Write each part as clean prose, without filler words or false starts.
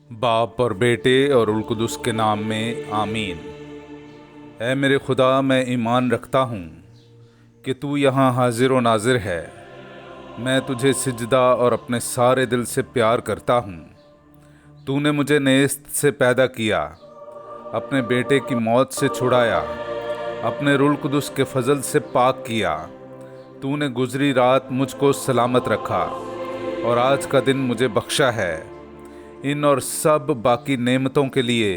बाप और बेटे और उल कुदस के नाम में आमीन। ऐ मेरे खुदा, मैं ईमान रखता हूँ कि तू यहाँ हाजिर व नाजिर है। मैं तुझे सिजदा और अपने सारे दिल से प्यार करता हूँ। तूने मुझे नेस्त से पैदा किया, अपने बेटे की मौत से छुड़ाया, अपने रूह कुदस के फजल से पाक किया। तूने गुजरी रात मुझको सलामत रखा और आज का दिन मुझे बख्शा है। इन और सब बाकी नेमतों के लिए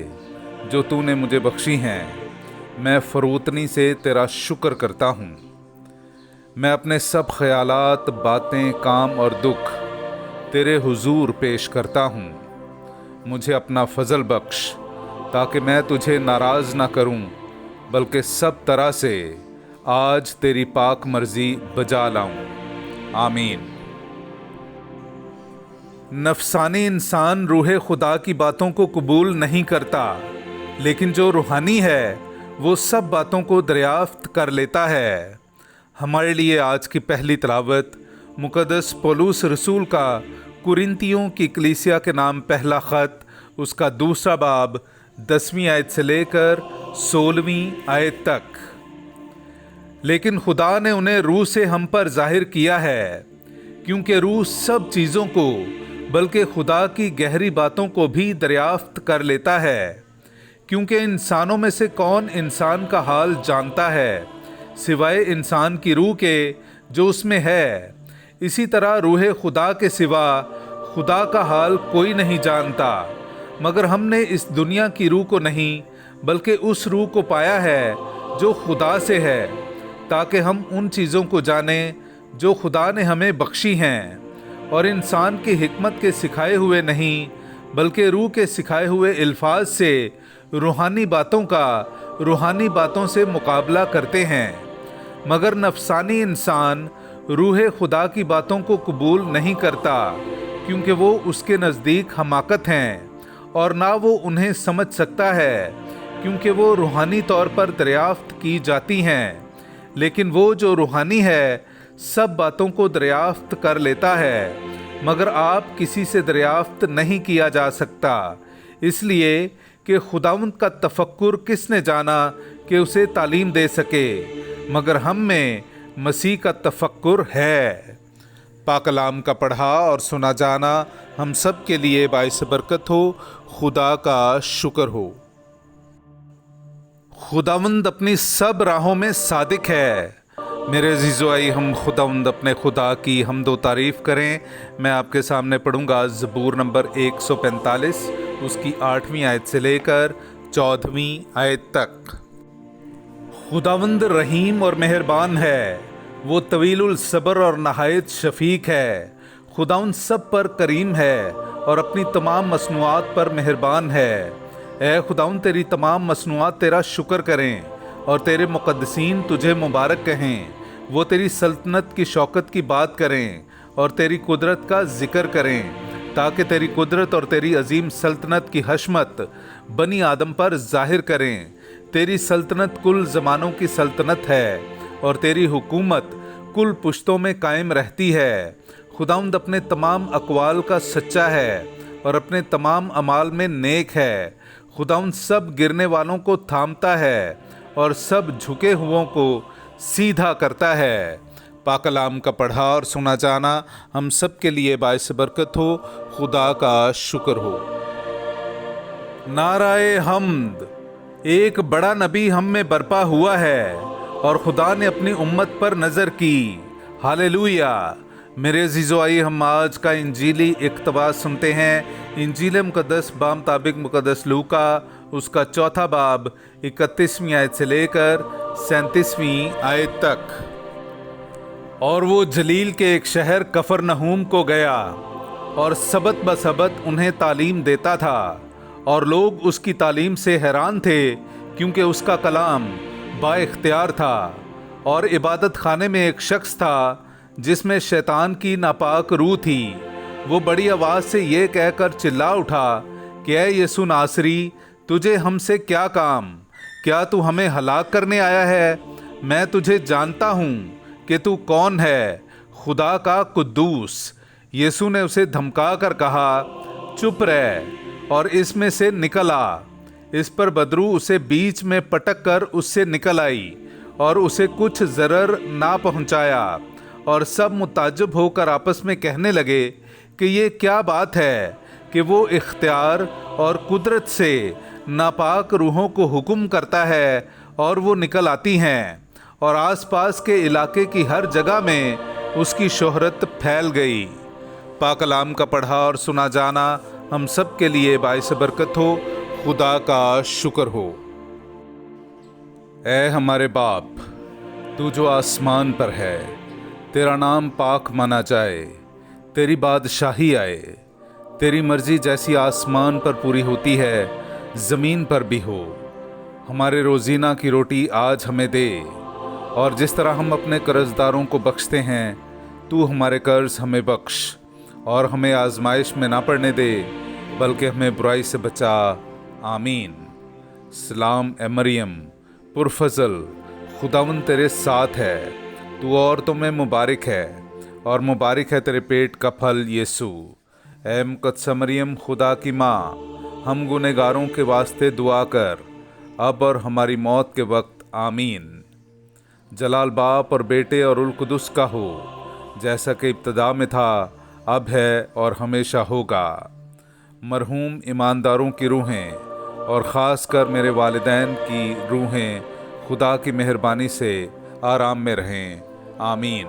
जो तूने मुझे बख्शी हैं, मैं फरोतनी से तेरा शुक्र करता हूँ। मैं अपने सब ख्यालात, बातें, काम और दुख तेरे हुजूर पेश करता हूँ। मुझे अपना फजल बख्श ताकि मैं तुझे नाराज़ ना करूँ, बल्कि सब तरह से आज तेरी पाक मर्जी बजा लाऊं। आमीन। नफसानी इंसान रूह खुदा की बातों को कबूल नहीं करता, लेकिन जो रूहानी है वो सब बातों को दरियाफ्त कर लेता है। हमारे लिए आज की पहली तिलावत मुक़द्दस पौलुस रसूल का कुरिन्थियों की कलीसिया के नाम पहला ख़त, उसका दूसरा बाब 10वीं आयत से लेकर 16वीं आयत तक। लेकिन खुदा ने उन्हें रूह से हम पर जाहिर किया है, क्योंकि रूह सब चीज़ों को बल्कि खुदा की गहरी बातों को भी दरियाफ्त कर लेता है। क्योंकि इंसानों में से कौन इंसान का हाल जानता है सिवाय इंसान की रूह के जो उसमें है। इसी तरह रूह खुदा के सिवा खुदा का हाल कोई नहीं जानता। मगर हमने इस दुनिया की रूह को नहीं बल्कि उस रूह को पाया है जो खुदा से है, ताकि हम उन चीज़ों को जानें जो खुदा ने हमें बख्शी हैं, और इंसान की हिकमत के सिखाए हुए नहीं बल्कि रूह के सिखाए हुए अल्फाज से रूहानी बातों का रूहानी बातों से मुकाबला करते हैं। मगर नफसानी इंसान रूह खुदा की बातों को कबूल नहीं करता, क्योंकि वो उसके नज़दीक हमाकत हैं और ना वो उन्हें समझ सकता है, क्योंकि वो रूहानी तौर पर दरियाफ्त की जाती हैं। लेकिन वो जो रूहानी है सब बातों को दरियाफ्त कर लेता है, मगर आप किसी से दरियाफ्त नहीं किया जा सकता, इसलिए कि खुदावंद का तफक्कुर किसने जाना कि उसे तालीम दे सके, मगर हम में मसीह का तफक्कुर है। पाक कलाम का पढ़ा और सुना जाना हम सब के लिए बाइस बरकत हो। खुदा का शुक्र हो। खुदावंद अपनी सब राहों में सादिक है। मेरे अज़ीज़ो, आइए हम खुदावंद अपने खुदा की हमदो तारीफ़ करें। मैं आपके सामने पढ़ूंगा ज़बूर नंबर 145, उसकी 8वीं आयत से लेकर 14वीं आयत तक। खुदावंद रहीम और मेहरबान है, वो तवीलुल सब्र और नहायत शफीक है। खुदावंद सब पर करीम है और अपनी तमाम मसनूआत पर मेहरबान है। ऐ खुदावंद, तेरी तमाम मसनूआत तेरा शुक्र करें और तेरे मुक़द्दसीन तुझे मुबारक कहें। वो तेरी सल्तनत की शौकत की बात करें और तेरी कुदरत का जिक्र करें, ताकि तेरी कुदरत और तेरी अजीम सल्तनत की हशमत बनी आदम पर जाहिर करें। तेरी सल्तनत कुल ज़मानों की सल्तनत है और तेरी हुकूमत कुल पुश्तों में कायम रहती है। खुदावंद अपने तमाम अक़वाल का सच्चा है और अपने तमाम अमाल में नेक है। खुदावंद सब गिरने वालों को थामता है और सब झुके हुओं को सीधा करता है। पाक कलाम का पढ़ा और सुना जाना हम सब के लिए बाइस बरकत हो। खुदा का शुक्र हो। नाराए हम्द। एक बड़ा नबी हम में बर्पा हुआ है और खुदा ने अपनी उम्मत पर नज़र की। हालेलुया। मेरे अज़ीज़ो, आइए हम आज का इंजीली इक़्तिबास सुनते हैं। इंजील मुक़द्दस बामुताबिक मुक़द्दस लूका, उसका चौथा बाब 31वीं आयत से लेकर 37वीं आयत तक। और वो जलील के एक शहर कफरनहूम को गया और सबत बसबत उन्हें तालीम देता था, और लोग उसकी तालीम से हैरान थे, क्योंकि उसका कलाम बाइख्तियार था। और इबादत खाने में एक शख्स था जिसमें शैतान की नापाक रूह थी। वो बड़ी आवाज़ से ये कहकर चिल्ला उठा कि ऐ यीशु नासरी, तुझे हमसे क्या काम? क्या तू हमें हलाक करने आया है? मैं तुझे जानता हूँ कि तू कौन है, खुदा का कुद्दूस। यीशु ने उसे धमका कर कहा, चुप रह اور اس میں سے نکل آ۔ اس پر بدرو اسے بیچ میں پٹک کر اس سے نکل آئی اور اسے کچھ ضرر نہ پہنچایا، اور سب متعجب ہو کر آپس میں کہنے لگے کہ یہ کیا بات ہے کہ وہ اختیار اور قدرت سے ناپاک روحوں کو حکم کرتا ہے اور وہ نکل آتی ہیں، اور آس پاس کے علاقے کی ہر جگہ میں اس کی شہرت پھیل گئی۔ پاک کلام کا پڑھا اور سنا جانا ہم سب کے لیے باعث برکت ہو۔ خدا کا شکر ہو۔ اے ہمارے باپ، تو جو آسمان پر ہے، تیرا نام پاک مانا جائے، تیری بادشاہی آئے، تیری مرضی جیسی آسمان پر پوری ہوتی ہے زمین پر بھی ہو۔ ہمارے روزینہ کی روٹی آج ہمیں دے، اور جس طرح ہم اپنے قرض داروں کو بخشتے ہیں تو ہمارے قرض ہمیں بخش، اور ہمیں آزمائش میں نہ پڑنے دے بلکہ ہمیں برائی سے بچا۔ آمین۔ سلام اے مریم، پرفضل، خداوند تیرے ساتھ ہے، تو عورتوں میں مبارک ہے، اور مبارک ہے تیرے پیٹ کا پھل یسوع۔ اے مقدسہ مریم، خدا کی ماں، ہم گنہگاروں کے واسطے دعا کر، اب اور ہماری موت کے وقت۔ آمین۔ جلال باپ اور بیٹے اور روح القدس کا ہو، جیسا کہ ابتدا میں تھا، اب ہے اور ہمیشہ ہوگا۔ مرحوم ایمانداروں کی روحیں اور خاص کر میرے والدین کی روحیں خدا کی مہربانی سے آرام میں رہیں۔ آمین۔